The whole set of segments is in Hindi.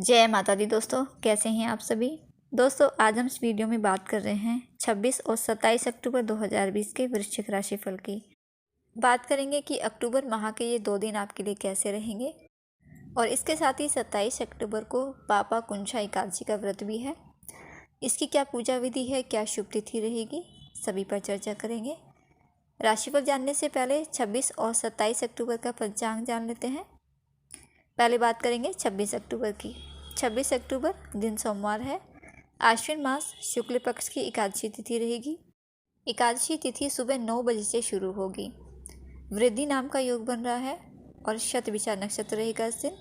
जय माता दी दोस्तों, कैसे हैं आप सभी। दोस्तों, आज हम इस वीडियो में बात कर रहे हैं 26 और 27 अक्टूबर 2020 के वृश्चिक राशि फल की। बात करेंगे कि अक्टूबर माह के ये 2 दिन आपके लिए कैसे रहेंगे। और इसके साथ ही 27 अक्टूबर को पापा कुंछा एकादशी का व्रत भी है। इसकी क्या पूजा विधि है, क्या शुभ तिथि रहेगी, सभी पर चर्चा करेंगे। राशिफल जानने से पहले 26 और 27 अक्टूबर का पंचांग जान लेते हैं। पहले बात करेंगे 26 अक्टूबर की। 26 अक्टूबर दिन सोमवार है। आश्विन मास शुक्ल पक्ष की एकादशी तिथि रहेगी। एकादशी तिथि सुबह 9 बजे से शुरू होगी। वृद्धि नाम का योग बन रहा है और शतभिषा नक्षत्र रहेगा इस दिन।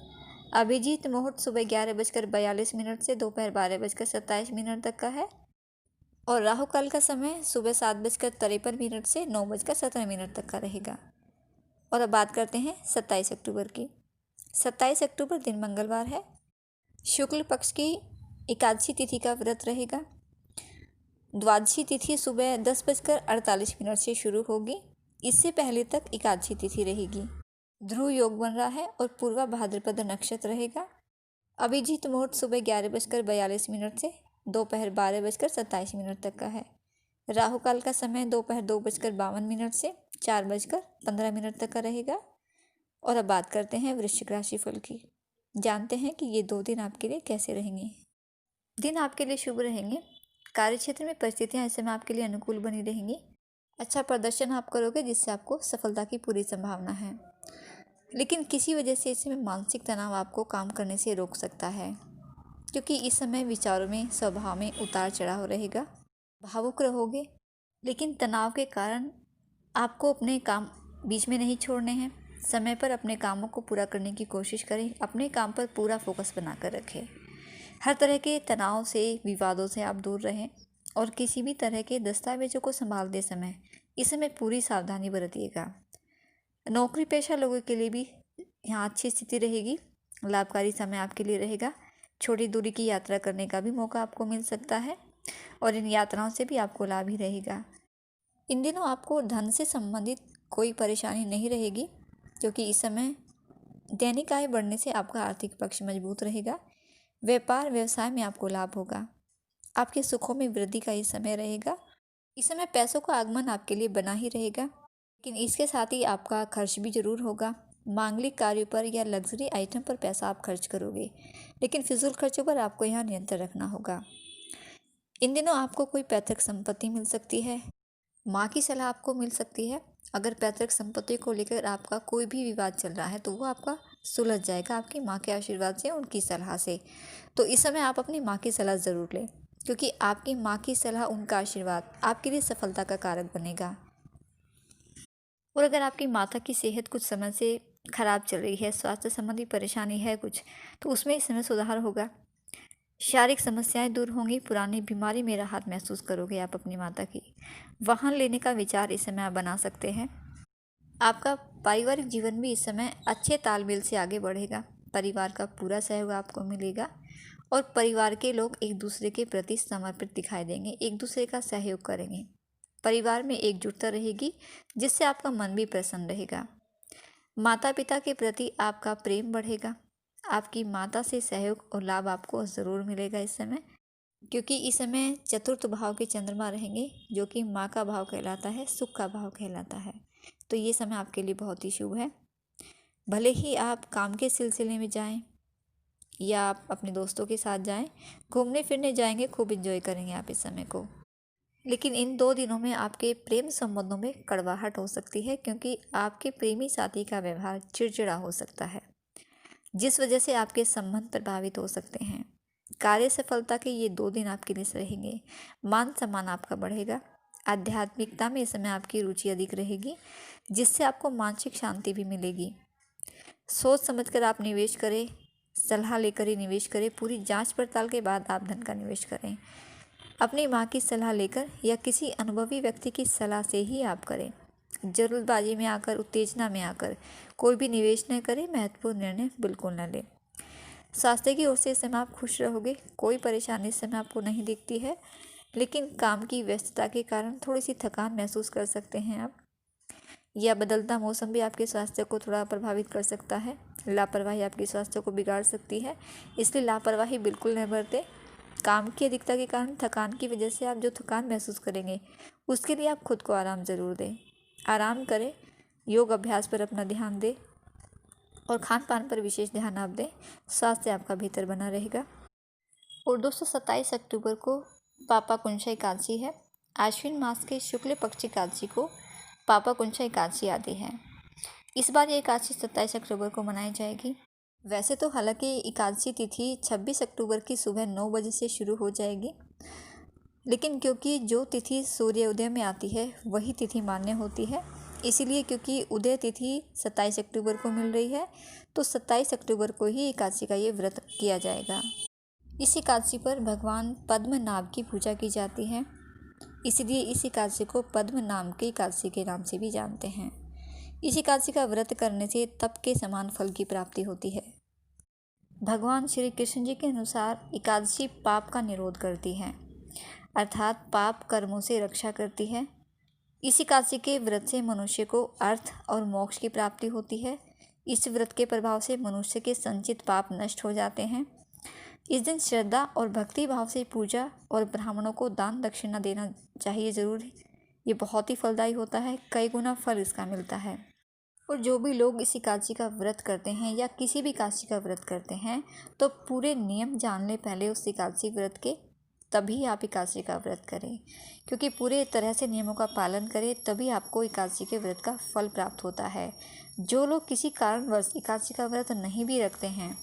अभिजीत मुहूर्त सुबह 11:42 से दोपहर 12:27 तक का है। और राहु काल का समय सुबह 7:53 से 9:17 तक का रहेगा। और अब बात करते हैं 27 अक्टूबर की। 27 अक्टूबर दिन मंगलवार है। शुक्ल पक्ष की एकादशी तिथि का व्रत रहेगा। द्वादशी तिथि सुबह 10:48 से शुरू होगी। इससे पहले तक एकादशी तिथि रहेगी। ध्रुव योग बन रहा है और पूर्वा भाद्रपद नक्षत्र रहेगा। अभिजीत मुहूर्त सुबह 11:42 से दोपहर 12:27 तक का है। राहु काल का समय दोपहर 2:52 से 4:15 तक का रहेगा। और अब बात करते हैं वृश्चिक राशि फल की। जानते हैं कि ये 2 दिन आपके लिए कैसे रहेंगे। दिन आपके लिए शुभ रहेंगे। कार्यक्षेत्र में परिस्थितियां ऐसे में आपके लिए अनुकूल बनी रहेंगी। अच्छा प्रदर्शन आप करोगे, जिससे आपको सफलता की पूरी संभावना है। लेकिन किसी वजह से इस समय मानसिक तनाव आपको काम करने से रोक सकता है, क्योंकि इस समय विचारों में, स्वभाव में उतार चढ़ाव रहेगा। भावुक रहोगे, लेकिन तनाव के कारण आपको अपने काम बीच में नहीं छोड़ने हैं। समय पर अपने कामों को पूरा करने की कोशिश करें। अपने काम पर पूरा फोकस बनाकर रखें। हर तरह के तनाव से, विवादों से आप दूर रहें। और किसी भी तरह के दस्तावेजों को संभालते समय इस समय पूरी सावधानी बरतिएगा। नौकरी पेशा लोगों के लिए भी यहाँ अच्छी स्थिति रहेगी। लाभकारी समय आपके लिए रहेगा। छोटी दूरी की यात्रा करने का भी मौका आपको मिल सकता है और इन यात्राओं से भी आपको लाभ ही रहेगा। इन दिनों आपको धन से संबंधित कोई परेशानी नहीं रहेगी, क्योंकि इस समय दैनिक आय बढ़ने से आपका आर्थिक पक्ष मजबूत रहेगा। व्यापार व्यवसाय में आपको लाभ होगा। आपके सुखों में वृद्धि का ये समय रहेगा। इस समय पैसों का आगमन आपके लिए बना ही रहेगा, लेकिन इसके साथ ही आपका खर्च भी जरूर होगा। मांगलिक कार्यों पर या लग्जरी आइटम पर पैसा आप खर्च करोगे, लेकिन फिजूल खर्चों पर आपको यहाँ नियंत्रण रखना होगा। इन दिनों आपको कोई पैतृक संपत्ति मिल सकती है। माँ की सलाह आपको मिल सकती है। अगर पैतृक संपत्ति को लेकर आपका कोई भी विवाद चल रहा है तो वो आपका सुलझ जाएगा आपकी माँ के आशीर्वाद से, उनकी सलाह से। तो इस समय आप अपनी माँ की सलाह ज़रूर लें, क्योंकि आपकी माँ की सलाह, उनका आशीर्वाद आपके लिए सफलता का कारक बनेगा। और अगर आपकी माता की सेहत कुछ समय से खराब चल रही है, स्वास्थ्य संबंधी परेशानी है कुछ, तो उसमें इस समय सुधार होगा। शारीरिक समस्याएं दूर होंगी। पुरानी बीमारी में राहत महसूस करोगे आप अपनी माता की। वाहन लेने का विचार इस समय आप बना सकते हैं। आपका पारिवारिक जीवन भी इस समय अच्छे तालमेल से आगे बढ़ेगा। परिवार का पूरा सहयोग आपको मिलेगा और परिवार के लोग एक दूसरे के प्रति समर्पित दिखाई देंगे, एक दूसरे का सहयोग करेंगे। परिवार में एकजुटता रहेगी, जिससे आपका मन भी प्रसन्न रहेगा। माता पिता के प्रति आपका प्रेम बढ़ेगा। आपकी माता से सहयोग और लाभ आपको ज़रूर मिलेगा इस समय, क्योंकि इस समय चतुर्थ भाव के चंद्रमा रहेंगे, जो कि माँ का भाव कहलाता है, सुख का भाव कहलाता है। तो ये समय आपके लिए बहुत ही शुभ है। भले ही आप काम के सिलसिले में जाएं या आप अपने दोस्तों के साथ जाएं, घूमने फिरने जाएंगे, खूब एंजॉय करेंगे आप इस समय को। लेकिन इन 2 दिनों में आपके प्रेम संबंधों में कड़वाहट हो सकती है, क्योंकि आपके प्रेमी साथी का व्यवहार चिड़चिड़ा हो सकता है, जिस वजह से आपके संबंध प्रभावित हो सकते हैं। कार्य सफलता के ये 2 दिन आपके लिए रहेंगे। मान सम्मान आपका बढ़ेगा। आध्यात्मिकता में इस समय आपकी रुचि अधिक रहेगी, जिससे आपको मानसिक शांति भी मिलेगी। सोच समझकर आप निवेश करें, सलाह लेकर ही निवेश करें। पूरी जांच पड़ताल के बाद आप धन का निवेश करें। अपनी माँ की सलाह लेकर या किसी अनुभवी व्यक्ति की सलाह से ही आप करें। जल्दबाजी में आकर, उत्तेजना में आकर कोई भी निवेश न करें। महत्वपूर्ण निर्णय बिल्कुल न लें। स्वास्थ्य की ओर से इस समय आप खुश रहोगे। कोई परेशानी इस समय आपको नहीं दिखती है, लेकिन काम की व्यस्तता के कारण थोड़ी सी थकान महसूस कर सकते हैं आप। या बदलता मौसम भी आपके स्वास्थ्य को थोड़ा प्रभावित कर सकता है। लापरवाही आपके स्वास्थ्य को बिगाड़ सकती है, इसलिए लापरवाही बिल्कुल न बरतें। काम की अधिकता के कारण थकान की वजह से आप जो थकान महसूस करेंगे, उसके लिए आप खुद को आराम ज़रूर दें। आराम करें, योग अभ्यास पर अपना ध्यान दें और खान पान पर विशेष ध्यान आप दें। स्वास्थ्य आपका बेहतर बना रहेगा। और दोस्तों 27 अक्टूबर को पापाकुंशा एकादशी है। आश्विन मास के शुक्ल पक्ष एकादशी को पापाकुंशा एकादशी आती है। इस बार ये एकादशी 27 अक्टूबर को मनाई जाएगी। वैसे तो हालांकि एकादशी तिथि 26 अक्टूबर की सुबह 9 बजे से शुरू हो जाएगी, लेकिन क्योंकि जो तिथि सूर्योदय में आती है वही तिथि मान्य होती है, इसीलिए क्योंकि उदय तिथि 27 अक्टूबर को मिल रही है तो 27 अक्टूबर को ही एकादशी का ये व्रत किया जाएगा। इस एकादशी पर भगवान पद्मनाभ की पूजा की जाती है, इसलिए इस एकादशी को पद्म नाम की एकादशी के नाम से भी जानते हैं। इस एकादशी का व्रत करने से तप के समान फल की प्राप्ति होती है। भगवान श्री कृष्ण जी के अनुसार एकादशी पाप का निरोध करती है, अर्थात पाप कर्मों से रक्षा करती है। इस एकादशी के व्रत से मनुष्य को अर्थ और मोक्ष की प्राप्ति होती है। इस व्रत के प्रभाव से मनुष्य के संचित पाप नष्ट हो जाते हैं। इस दिन श्रद्धा और भक्ति भाव से पूजा और ब्राह्मणों को दान दक्षिणा देना चाहिए ज़रूर। ये बहुत ही फलदायी होता है, कई गुना फल इसका मिलता है। और जो भी लोग इस एकादशी का व्रत करते हैं या किसी भी एकादशी का व्रत करते हैं तो पूरे नियम जान लें पहले उस एकादशी व्रत के, तभी आप एकादशी का व्रत करें, क्योंकि पूरे तरह से नियमों का पालन करें तभी आपको एकादशी के व्रत का फल प्राप्त होता है। जो लोग किसी कारणवश एकादशी का व्रत नहीं भी रखते हैं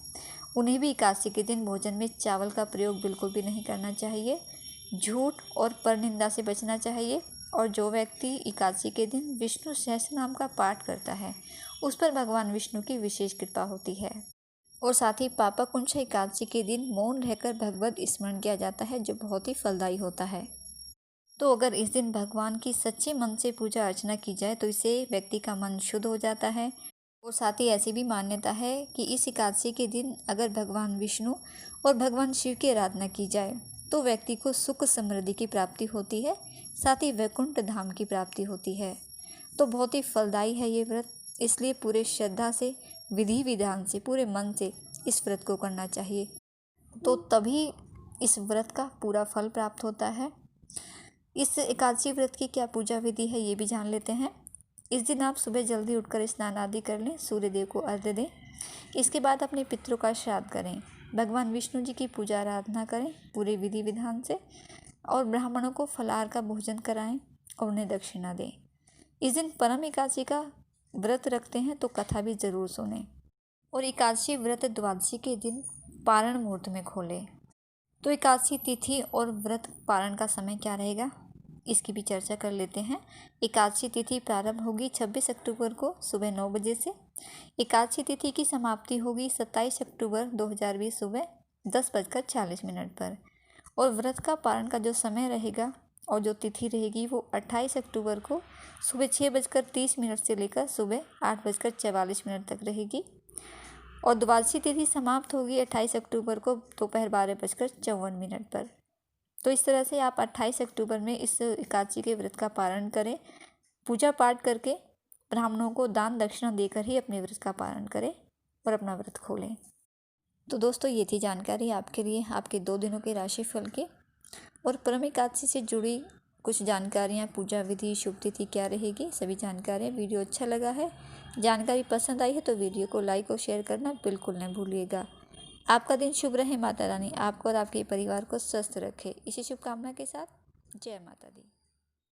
उन्हें भी एकादशी के दिन भोजन में चावल का प्रयोग बिल्कुल भी नहीं करना चाहिए। झूठ और परनिंदा से बचना चाहिए। और जो व्यक्ति एकादशी के दिन विष्णु सहस्त्र नाम का पाठ करता है उस पर भगवान विष्णु की विशेष कृपा होती है। और साथ ही पापाकुंशा एकादशी के दिन मौन रहकर भगवत स्मरण किया जाता है, जो बहुत ही फलदायी होता है। तो अगर इस दिन भगवान की सच्चे मन से पूजा अर्चना की जाए तो इससे व्यक्ति का मन शुद्ध हो जाता है। और साथ ही ऐसी भी मान्यता है कि इस एकादशी के दिन अगर भगवान विष्णु और भगवान शिव की आराधना की जाए तो व्यक्ति को सुख समृद्धि की प्राप्ति होती है, साथ ही वैकुंठ धाम की प्राप्ति होती है। तो बहुत ही फलदायी है ये व्रत, इसलिए पूरे श्रद्धा से, विधि विधान से, पूरे मन से इस व्रत को करना चाहिए, तो तभी इस व्रत का पूरा फल प्राप्त होता है। इस एकादशी व्रत की क्या पूजा विधि है ये भी जान लेते हैं। इस दिन आप सुबह जल्दी उठकर स्नान आदि कर लें, सूर्य देव को अर्घ्य दें। इसके बाद अपने पितरों का श्राद्ध करें, भगवान विष्णु जी की पूजा आराधना करें पूरे विधि विधान से, और ब्राह्मणों को फलाहार का भोजन कराएं और उन्हें दक्षिणा दें। इस दिन परम एकादशी का व्रत रखते हैं तो कथा भी ज़रूर सुनें। और एकादशी व्रत द्वादशी के दिन पारण मुहूर्त में खोलें। तो एकादशी तिथि और व्रत पारण का समय क्या रहेगा इसकी भी चर्चा कर लेते हैं। एकादशी तिथि प्रारंभ होगी 26 अक्टूबर को सुबह 9 बजे से। एकादशी तिथि की समाप्ति होगी 27 अक्टूबर 2020 सुबह 10:40 पर। और व्रत का पारण का जो समय रहेगा और जो तिथि रहेगी वो 28 अक्टूबर को सुबह 6:30 से लेकर सुबह 8:44 तक रहेगी। और द्वादशी तिथि समाप्त होगी 28 अक्टूबर को दोपहर 12:54 पर। तो इस तरह से आप 28 अक्टूबर में इस एकादशी के व्रत का पारण करें, पूजा पाठ करके ब्राह्मणों को दान दक्षिणा देकर ही अपने व्रत का पारण करें और अपना व्रत खोलें। तो दोस्तों ये थी जानकारी आपके लिए आपके 2 दिनों के राशिफल के। और परम एकादशी से जुड़ी कुछ जानकारियाँ, पूजा विधि, शुभ तिथि क्या रहेगी, सभी जानकारियाँ। वीडियो अच्छा लगा है, जानकारी पसंद आई है तो वीडियो को लाइक और शेयर करना बिल्कुल न भूलिएगा। आपका दिन शुभ रहे। माता रानी आपको और आपके परिवार को स्वस्थ रखे। इसी शुभकामना के साथ जय माता दी।